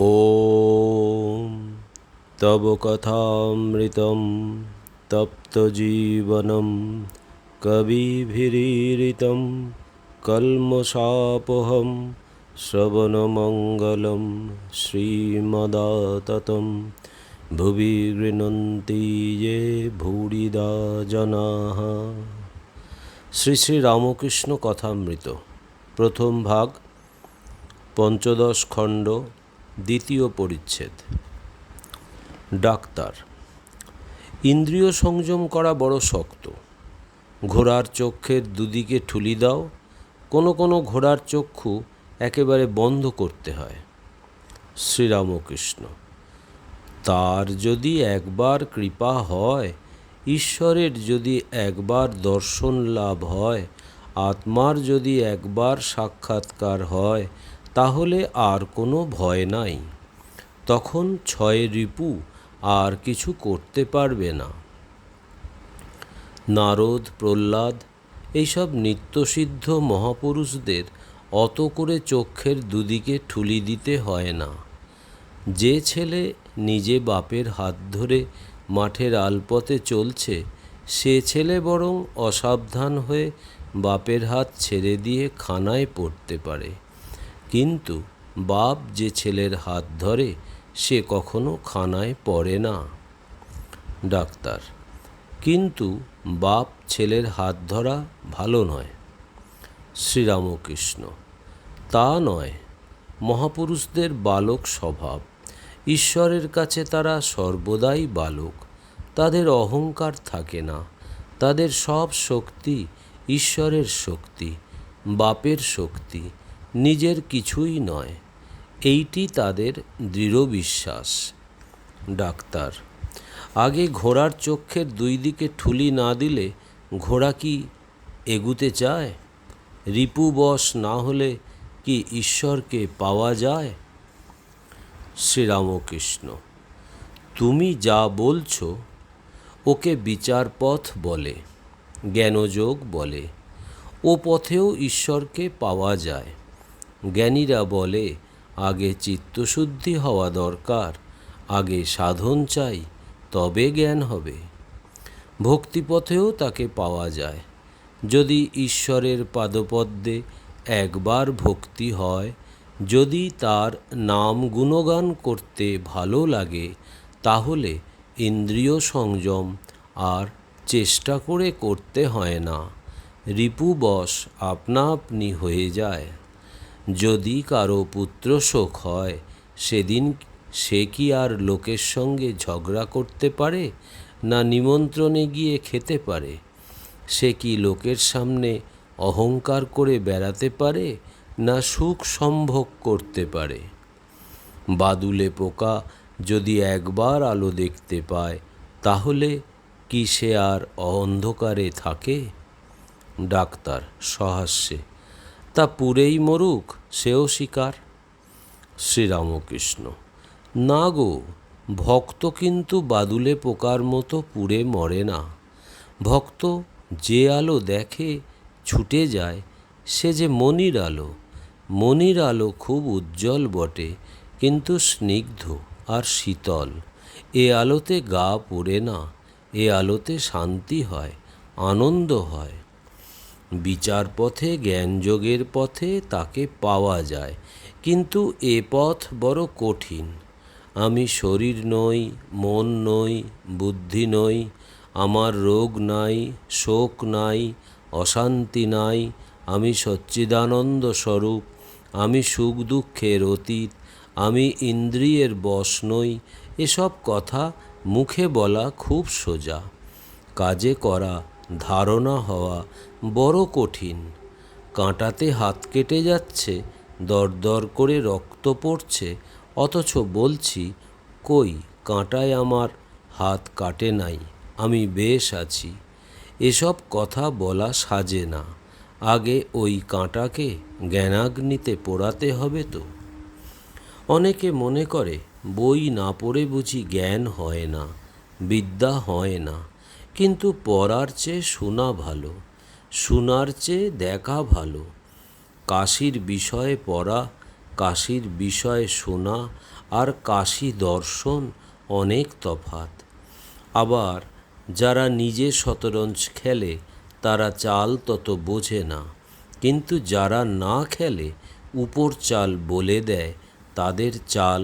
ॐ तव कथामृतं तप्तजीवनं कविभिरीरितं कल्मषापहं श्रवणमङ्गलं श्रीमदाततं भुवि गृह्णन्ति ये भूरिदा जनाः। শ্রী শ্রী রামকৃষ্ণ কথামৃত প্রথম ভাগ, পঞ্চদশ খণ্ড, দ্বিতীয় পরিচ্ছেদ। ডাক্তার। ইন্দ্রিয় সংযম করা বড় শক্ত। ঘোড়ার চক্ষের দুদিকে ঠুলি দাও। কোনো কোনো ঘোড়ার চক্ষু একেবারে বন্ধ করতে হয়। শ্রীরামকৃষ্ণ। তার যদি একবার কৃপা হয়, ঈশ্বরের যদি একবার দর্শন লাভ হয়, আত্মার যদি একবার সাক্ষাৎকার হয়, তাহলে আর কোনো ভয় নাই। তখন ছয় রিপু আর কিছু করতে পারবে না। নারদ, প্রহ্লাদ এইসব নিত্যসিদ্ধ মহাপুরুষদের অত করে চক্ষের দুদিকে ঠুলি দিতে হয় না। যে ছেলে নিজে বাপের হাত ধরে মাঠের আলপথে চলছে, সে ছেলে বরং অসাবধান হয়ে বাপের হাত ছেড়ে দিয়ে খানায় পড়তে পারে, কিন্তু বাপ যে ছেলের হাত ধরে সে কখনো খানায় পড়ে না। ডাক্তার। কিন্তু বাপ ছেলের হাত ধরা ভালো নয়। শ্রীরামকৃষ্ণ। তা নয়, মহাপুরুষদের বালক স্বভাব। ঈশ্বরের কাছে তারা সর্বদাই বালক। তাদের অহংকার থাকে না। তাদের সব শক্তি ঈশ্বরের শক্তি, বাপের শক্তি, নিজের কিছুই নয়। এইটি তাদের দৃঢ় বিশ্বাস। ডাক্তার। আগে ঘোড়ার চক্ষের দুই দিকে ঠুলি না দিলে ঘোড়া কি এগুতে চায়? রিপু বশ না হলে কি ঈশ্বরকে পাওয়া যায়? শ্রীরামকৃষ্ণ। তুমি যা বলছো ওকে বিচার পথ বলে, জ্ঞানযোগ বলে। ও পথেও ঈশ্বরকে পাওয়া যায়। জ্ঞানীরা বলে আগে চিত্তশুদ্ধি হওয়া দরকার, আগে সাধন চাই, তবে জ্ঞান হবে। ভক্তিপথেও তাকে পাওয়া যায়। যদি ঈশ্বরের পাদপদ্মে একবার ভক্তি হয়, যদি তার নাম গুণগান করতে ভালো লাগে, তাহলে ইন্দ্রিয় সংযম আর চেষ্টা করে করতে হয় না। রিপুবশ আপনা আপনি হয়ে যায়। যদি কারো পুত্র শোক হয়, সেদিন সে কি আর লোকের সঙ্গে ঝগড়া করতে পারে, না নিমন্ত্রণে গিয়ে খেতে পারে? সে কি লোকের সামনে অহংকার করে বেড়াতে পারে, না সুখ সম্ভোগ করতে পারে? বাদুলে পোকা যদি একবার আলো দেখতে পায়, তাহলে কি সে আর অন্ধকারে থাকে? ডাক্তার সহাস্যে। তা পুড়েই মরুক, সেও স্বীকার। শ্রীরামকৃষ্ণ। না গো, ভক্ত কিন্তু বাদুলে পোকার মতো পুড়ে মরে না। ভক্ত যে আলো দেখে ছুটে যায়, সে যে মনির আলো। মনির আলো খুব উজ্জ্বল বটে, কিন্তু স্নিগ্ধ আর শীতল। এ আলোতে গা পোড়ে না। এ আলোতে শান্তি হয়, আনন্দ হয়। বিচার পথে, জ্ঞানযোগের পথে তাকে পাওয়া যায়, কিন্তু এ পথ বড় কঠিন। আমি শরীর নই, মন নই, বুদ্ধি নই, আমার রোগ নাই, শোক নাই, অশান্তি নাই, আমি সচ্চিদানন্দ স্বরূপ, আমি সুখ দুঃখের অতীত, আমি ইন্দ্রিয়ের বশ নই। এসব কথা মুখে বলা খুব সোজা, কাজে করা, ধারণা হওয়া বড় কঠিন। কাঁটাতে হাত কেটে যাচ্ছে, দরদর করে রক্ত পড়ছে, অথচ বলছি কই কাঁটায় আমার হাত কাটে নাই, আমি বেশ আছি। এসব কথা বলা সাজে না। আগে ওই কাঁটাকে জ্ঞানাগ্নিতে পোড়াতে হবে তো। অনেকে মনে করে বই না পড়ে বুঝি জ্ঞান হয় না, বিদ্যা হয় না। কিন্তু পড়ার চেয়ে শোনা ভালো, শোনার চেয়ে দেখা ভালো। কাশীর বিষয়ে পড়া, কাশীর বিষয় শোনা আর কাশী দর্শন অনেক তফাৎ। আবার যারা নিজে শতরঞ্জ খেলে তারা চাল তত বোঝে না, কিন্তু যারা না খেলে উপর চাল বলে দেয় তাদের চাল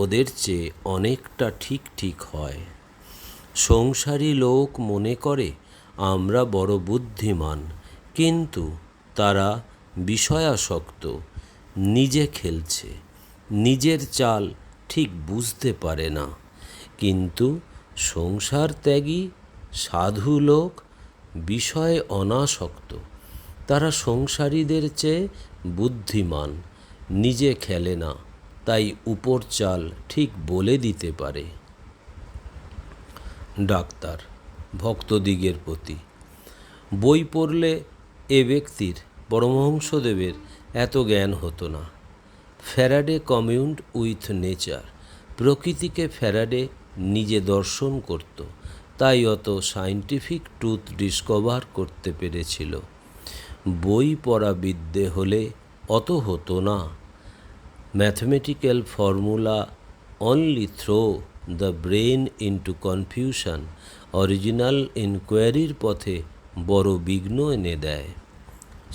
ওদের চেয়ে অনেকটা ঠিক ঠিক হয়। সংসারী লোক মনে করে আমরা বড় বুদ্ধিমান, কিন্তু তারা বিষয়াসক্ত, নিজে খেলছে, নিজের চাল ঠিক বুঝতে পারে না। কিন্তু সংসার ত্যাগী সাধু লোক বিষয়ে অনাসক্ত, তারা সংসারীদের চেয়ে বুদ্ধিমান, নিজে খেলে না, তাই উপর চাল ঠিক বলে দিতে পারে। ডাক্তার ভক্তদিগের প্রতি, বই পড়লে এ ব্যক্তির পরমহংসদেবের এত জ্ঞান হতো না। ফ্যারাডে কমিউনড উইথ নেচার, প্রকৃতিকে ফ্যারাডে নিজে দর্শন করত, তাই অত সায়েন্টিফিক ট্রুথ ডিসকভার করতে পেরেছিল। বই পড়া বিদ্যে হলে অত হতো না। Mathematical formula only throw the brain into confusion, original ইনকোয়ারির পথে বড় বিঘ্ন এনে দেয়।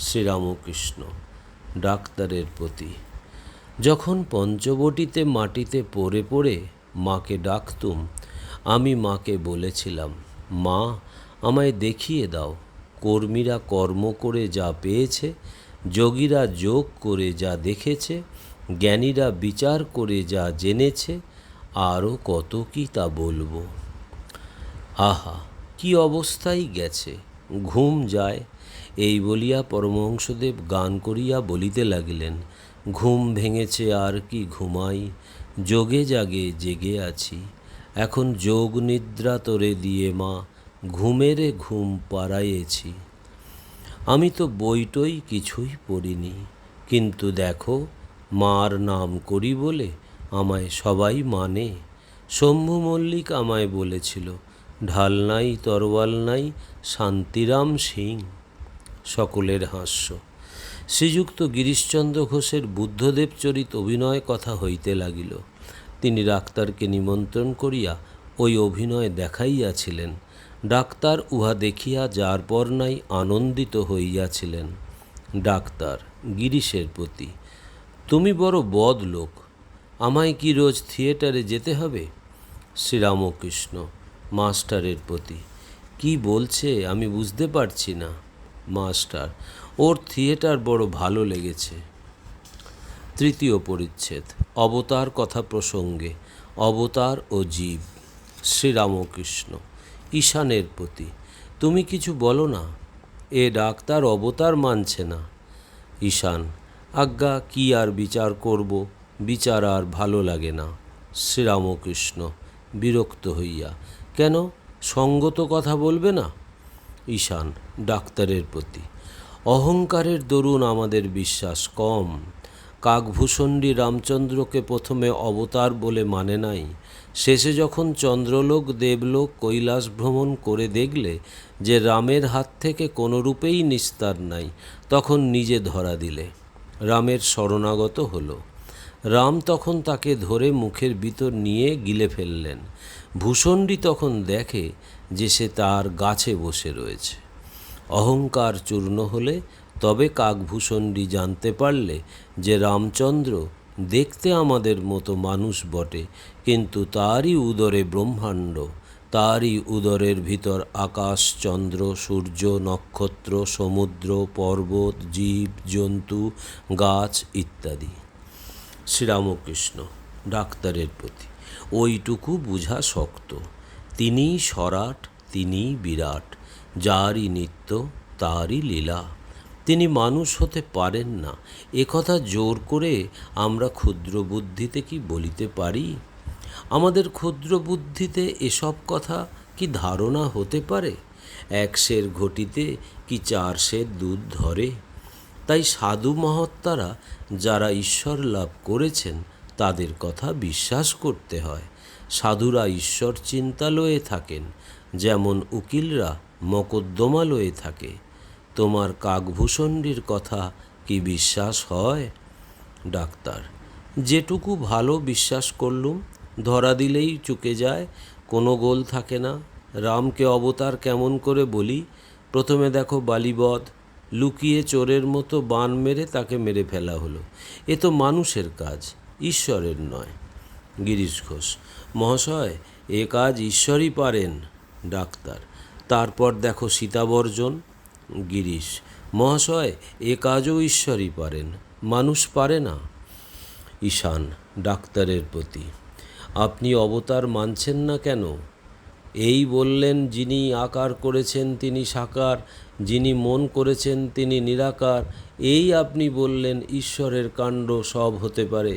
শ্রীরামকৃষ্ণ ডাক্তারের প্রতি, যখন পঞ্চবটিতে মাটিতে পড়ে পড়ে মাকে ডাকতুম, আমি মাকে বলেছিলাম, মা আমায় দেখিয়ে দাও, কর্মীরা কর্ম করে যা পেয়েছে, যোগীরা যোগ করে যা দেখেছে, জ্ঞানীরা বিচার করে যা জেনেছে, আরও কত কি তা বলবো। আহা, কি অবস্থায় গেছে, ঘুম যায়। এই বলিয়া পরমহংসদেব গান করিয়া বলিতে লাগিলেন, ঘুম ভেঙেছে আর কি ঘুমাই, যোগে জাগে জেগে আছি, এখন যোগ নিদ্রা তোরে দিয়ে মা, ঘুমেরে ঘুম পাড়াইয়েছি। আমি তো বইটই কিছুই পড়িনি, কিন্তু দেখো মার নাম করি বলে আমায় সবাই মানে। শম্ভু মল্লিক আমায় বলেছিল, ঢাল নাই তরোয়াল নাই শান্তিরাম সিং। সকলের হাস্য। শ্রীযুক্ত গিরিশচন্দ্র ঘোষের বুদ্ধদেব চরিত অভিনয় কথা হইতে লাগিল। তিনি ডাক্তারকে নিমন্ত্রণ করিয়া ওই অভিনয় দেখাইয়াছিলেন। ডাক্তার উহা দেখিয়া যার পর নাই আনন্দিত হইয়াছিলেন। ডাক্তার গিরিশের প্রতি, তুমি বড় বদ লোক, আমায় কি রোজ থিয়েটারে যেতে হবে? শ্রীরামকৃষ্ণ মাস্টারের প্রতি, কি বলছে আমি বুঝতে পারছি না। মাস্টার, ওর থিয়েটার বড় ভালো লেগেছে। তৃতীয় পরিচ্ছেদ, অবতার কথা প্রসঙ্গে, অবতার ও জীব। শ্রীরামকৃষ্ণ ঈশানের প্রতি, তুমি কিছু বলো না, এ ডাক্তার অবতার মানছে না। ঈশান, আজ্ঞা কি আর বিচার করব, বিচার আর ভালো লাগে না। শ্রীরামকৃষ্ণ বিরক্ত হইয়া, কেন, সঙ্গত কথা বলবে না? ঈশান ডাক্তারের প্রতি, অহংকারের দরুন আমাদের বিশ্বাস কম। কাকভূষণ্ডী রামচন্দ্রকে প্রথমে অবতার বলে মানে নাই, শেষে যখন চন্দ্রলোক দেবলোক কৈলাস ভ্রমণ করে দেখলে যে রামের হাত থেকে কোনোরূপেই নিস্তার নাই, তখন নিজে ধরা দিলে, রামের শরণাগত হলো। রাম তখন তাকে ধরে মুখের ভিতর নিয়ে গিলে ফেললেন। ভূষণ্ডী তখন দেখে যে সে তার গাছে বসে রয়েছে। অহংকার চূর্ণ হলে তবে কাকভূষণ্ডী জানতে পারলে যে রামচন্দ্র দেখতে আমাদের মতো মানুষ বটে, কিন্তু তারই উদরে ব্রহ্মাণ্ড, তারই উদরের ভিতর আকাশ, চন্দ্র, সূর্য, নক্ষত্র, সমুদ্র, পর্বত, জীব জন্তু, গাছ ইত্যাদি। শ্রীরামকৃষ্ণ ডাক্তারের প্রতি, ওইটুকু বুঝা শক্ত। তিনিই সরাট, তিনিই বিরাট, যারই নিত্য তারই লীলা। তিনি মানুষ হতে পারেন না, একথা জোর করে আমরা ক্ষুদ্র বুদ্ধিতে কি বলিতে পারি? আমাদের ক্ষুদ্র বুদ্ধিতে এসব কথা কি ধারণা হতে পারে? 1 সের ঘটিতে কি 4 সের দুধ ধরে? তাই সাধু মহাত্মারা যারা ঈশ্বর লাভ করেছেন তাদের কথা বিশ্বাস করতে হয়। সাধুরা ঈশ্বর চিন্তালয়ে থাকেন, যেমন উকিলরা মকদ্দমালয়ে থাকে। তোমার কাকভূষণ্ডীর কথা কি বিশ্বাস হয়? ডাক্তার, যেটুকু ভালো বিশ্বাস করলুম, ধরা দিলেই চুকে যায়, কোনো গোল থাকে না। রামকে অবতার কেমন করে বলি? প্রথমে দেখো বালিবধ, লুকিয়ে চোরের মতো বান মেরে তাকে মেরে ফেলা হলো। এ তো মানুষের কাজ, ঈশ্বরের নয়। গিরিশ ঘোষ: মহাশয়, এ কাজ ঈশ্বরই পারেন। ডাক্তার: তারপর দেখো সীতাবর্জন। গিরিশ: মহাশয়, এ কাজও ঈশ্বরই পারেন, মানুষ পারে না। ঈশান ডাক্তারের প্রতি: আপনি অবতার মানছেন না কেন? এই বললেন যিনি আকার করেছেন তিনি সাকার, যিনি মন করেছেন তিনি নিরাকার। এই আপনি বললেন ঈশ্বরের কাণ্ড সব হতে পারে।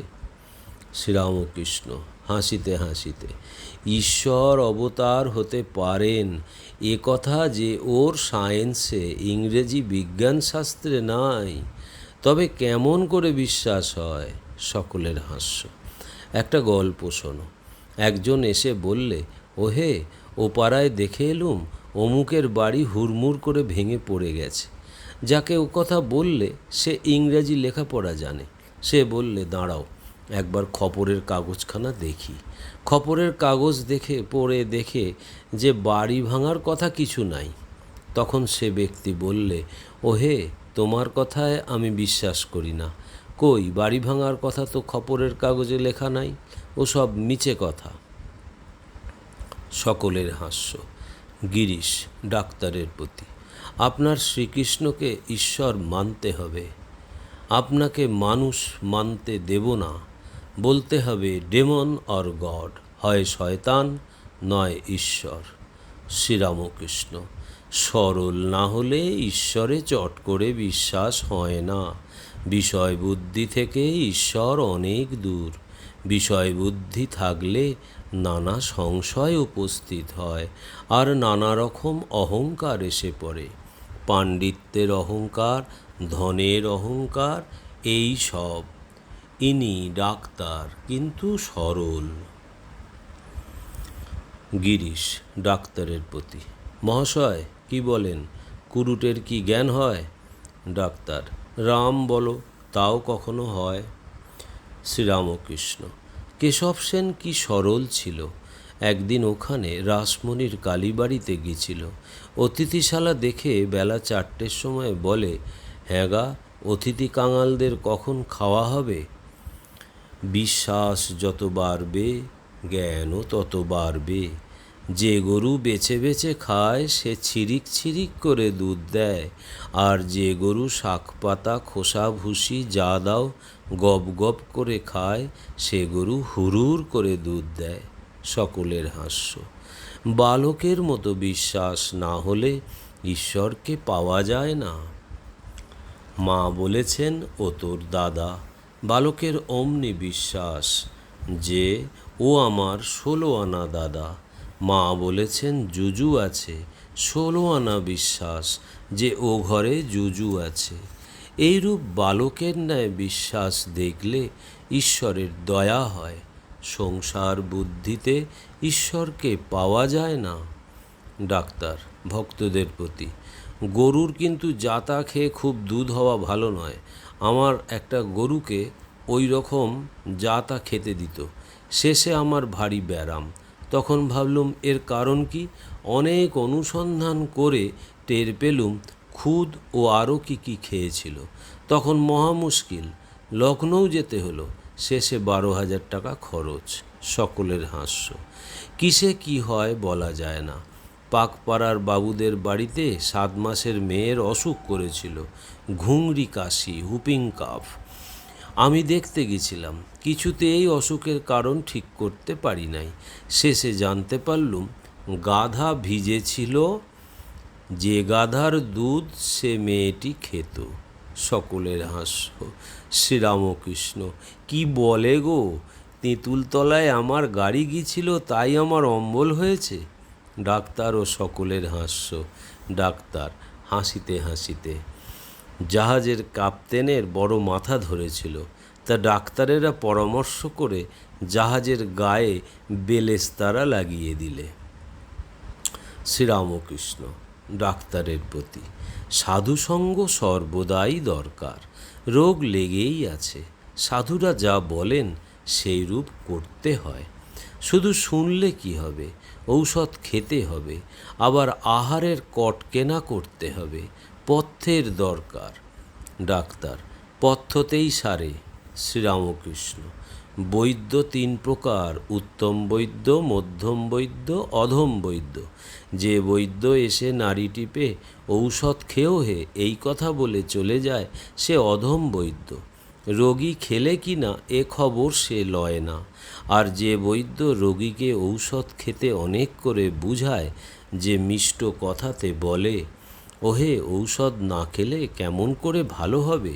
শ্রীরামকৃষ্ণ হাসিতে হাসিতে: ঈশ্বর অবতার হতে পারেন, এ কথা যে ওর সায়েন্সে, ইংরেজি বিজ্ঞান শাস্ত্রে নাই। তবে কেমন করে বিশ্বাস হয়? সকলের হাস্য। একটা গল্প শোনো। একজন এসে বললে, ওহে, ও পাড়ায় দেখে এলুম অমুকের বাড়ি হুড়মুড় করে ভেঙে পড়ে গেছে। যাকে ও কথা বললে সে ইংরেজি লেখাপড়া জানে। সে বললে, দাঁড়াও, একবার খবরের কাগজখানা দেখি। খবরের কাগজ দেখে যে বাড়ি ভাঙার কথা কিছু নাই। তখন সে ব্যক্তি বললে, ওহে, তোমার কথায় আমি বিশ্বাস করি না। কই, বাড়ি ভাঙার কথা তো খবরের কাগজে লেখা নাই, ওসব মিছে কথা। সকলের হাস্য। গিরিশ ডাক্তারের প্রতি: আপনার শ্রীকৃষ্ণকে ঈশ্বর মানতে হবে, আপনাকে মানুষ মানতে দেব না। বলতে হবে ডেমন অর গড, হয় শয়তান নয় ঈশ্বর। শ্রীরামকৃষ্ণ: সরল না হলে ঈশ্বরে চট করে বিশ্বাস হয় না। বিষয় বুদ্ধি থেকে ঈশ্বর অনেক দূর। বিষয় বুদ্ধি থাকলে নানা সংশয় উপস্থিত হয়, আর নানা রকম অহংকার এসে পড়ে। পাণ্ডিত্যের অহংকার, ধনের অহংকার, এই সব। ইনি ডাক্তার, কিন্তু সরল। গিরিশ ডাক্তারের প্রতি: মহাশয়, কি বলেন, কুরুটের কি জ্ঞান হয়? ডাক্তার: রাম বলো, তাও কখনো হয়। শ্রীরামকৃষ্ণ: কেশব সেন কি সরল ছিল! একদিন ওখানে রাসমণির কালীবাড়িতে গিয়েছিল। অতিথিশালা দেখে বেলা 4টের সময় বলে, হ্যাঁ গা, অতিথি কাঙালদের কখন খাওয়া হবে? বিশ্বাস যত বাড়বে জ্ঞানও তত বাড়বে। যে গরু বেছে বেছে খায় সে ছিরিক ছিরিক করে দুধ দেয়, আর যে গরু শাক পাতা খোসা ভুসি যা দাও গপ গপ করে খায় সে গরু হুড়ুর করে দুধ দেয়। সকলের হাস্য। বালকের মতো বিশ্বাস না হলে ঈশ্বরকে পাওয়া যায় না। মা বলেছেন, ও তোর দাদা। বালকের অমনি বিশ্বাস যে ও আমার 16 আনা দাদা। মা বলেছেন, জুজু আছে। 16 আনা বিশ্বাস যে ও ঘরে জুজু আছে। এইরূপ বালকের ন্যায় বিশ্বাস দেখলে ঈশ্বরের দয়া হয়। সংসার বুদ্ধিতে ঈশ্বরকে পাওয়া যায় না। ডাক্তার ভক্তদের প্রতি: গরুর কিন্তু জাতা খেয়ে খুব দুধ হওয়া ভালো নয়। আমার একটা গরুকে ওই রকম জাতা খেতে দিত। শেষে আমার ভারী ব্যারাম। তখন ভাবলুম এর কারণ কি। অনেক অনুসন্ধান করে টের পেলুম খুদ ও আরও কি খেয়েছিল। তখন মহা মুশকিল, লখনৌ যেতে হলো। শেষে 12,000 টাকা খরচ। সকলের হাস্য। কিসে কি হয় বলা যায় না। পাকপাড়ার বাবুদের বাড়িতে 7 মাসের মেয়ের অসুখ করেছিল, ঘুংরি কাশি, হুপিং কাফ। আমি দেখতে গেছিলাম, কিছুতেই অসুখের কারণ ঠিক করতে পারি নাই। শেষে জানতে পারলুম গাধা ভিজেছিল, যে গাধার দুধ সে মেয়েটি খেত। সকলের হাস্য। শ্রীরামকৃষ্ণ: কি বলে গো, তেঁতুলতলায় আমার গাড়ি গিয়েছিল তাই আমার অম্বল হয়েছে? ডাক্তার ও সকলের হাস্য। ডাক্তার হাসিতে হাসিতে: জাহাজের কাপ্তেনের বড় মাথা ধরেছিল, তা ডাক্তারেরা পরামর্শ করে জাহাজের গায়ে বেলেস্তারা লাগিয়ে দিলে। শ্রীরামকৃষ্ণ ডাক্তারের প্রতি: সাধুসঙ্গ সর্বদাই দরকার। রোগ লেগেই আছে, সাধুরা যা বলেন সেই রূপ করতে হয়। শুধু শুনলে কি হবে, ঔষধ খেতে হবে, আবার আহারের কটকেনা করতে হবে, পথ্যের দরকার। ডাক্তার, পথ্যতেই সারে। শ্রীরামকৃষ্ণ, বৈদ্য তিন প্রকার, উত্তম বৈদ্য, মধ্যম বৈদ্য, অধম বৈদ্য। যে বৈদ্য এসে নাড়ি টিপে ঔষধ খেয়েও হে এই কথা বলে চলে যায়, সে অধম বৈদ্য। রোগী খেলে কি না এ খবর সে লয় না। আর যে বৈদ্য রোগীকে ঔষধ খেতে অনেক করে বুঝায়, যে মিষ্ট কথাতে বলে, ওহে ঔষধ না খেলে কেমন করে ভালো হবে,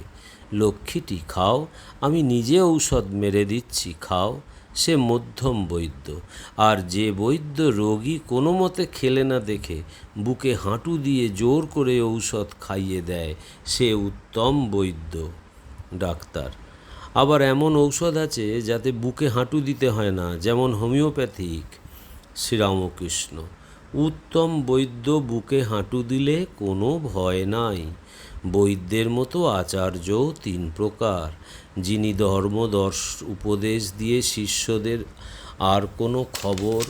লক্ষ্মীটি খাও, আমি নিজে ঔষধ মেরে দিচ্ছি খাও, সে মধ্যম বৈদ্য। আর যে বৈদ্য রোগী কোনো মতে খেলে না দেখে বুকে হাঁটু দিয়ে জোর করে ঔষধ খাইয়ে দেয়, সে উত্তম বৈদ্য। ডাক্তার, আবার এমন ঔষধ আছে যাতে বুকে হাঁটু দিতে হয় না, যেমন হোমিওপ্যাথিক। শ্রীরামকৃষ্ণ, উত্তম বৈদ্য বুকে হাঁটু দিলে কোনো ভয় নাই। বৈদ্যের মতো আচার্যও তিন প্রকার। যিনি ধর্মদর্শ উপদেশ দিয়ে শিষ্যদের আর কোনো খবর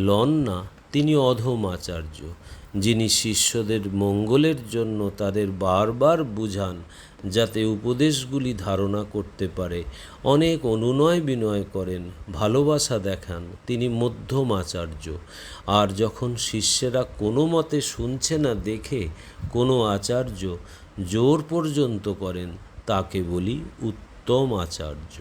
লন না, তিনি অধম আচার্য। যিনি শিষ্যদের মঙ্গলের জন্য তাদের বারবার বুঝান, যাতে উপদেশগুলি ধারণা করতে পারে, অনেক অনুনয় বিনয় করেন, ভালোবাসা দেখান, তিনি মধ্যম আচার্য। আর যখন শিষ্যেরা কোনো মতে শুনছে না দেখে কোনো আচার্য জোর পর্যন্ত করেন, তাকে বলি উত্তম আচার্য।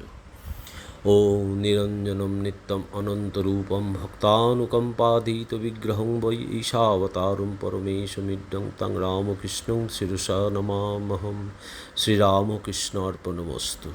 ওম নিরঞ্জনম নিত্যম অনন্তরূপম ভক্তানুকম্পাধীত বিগ্রহং বৈ ঈশাবতারং পরমেশমিড্ডং তং রামকৃষ্ণং শিরসা নমামহম। শ্রীরামকৃষ্ণার্পণমস্তু।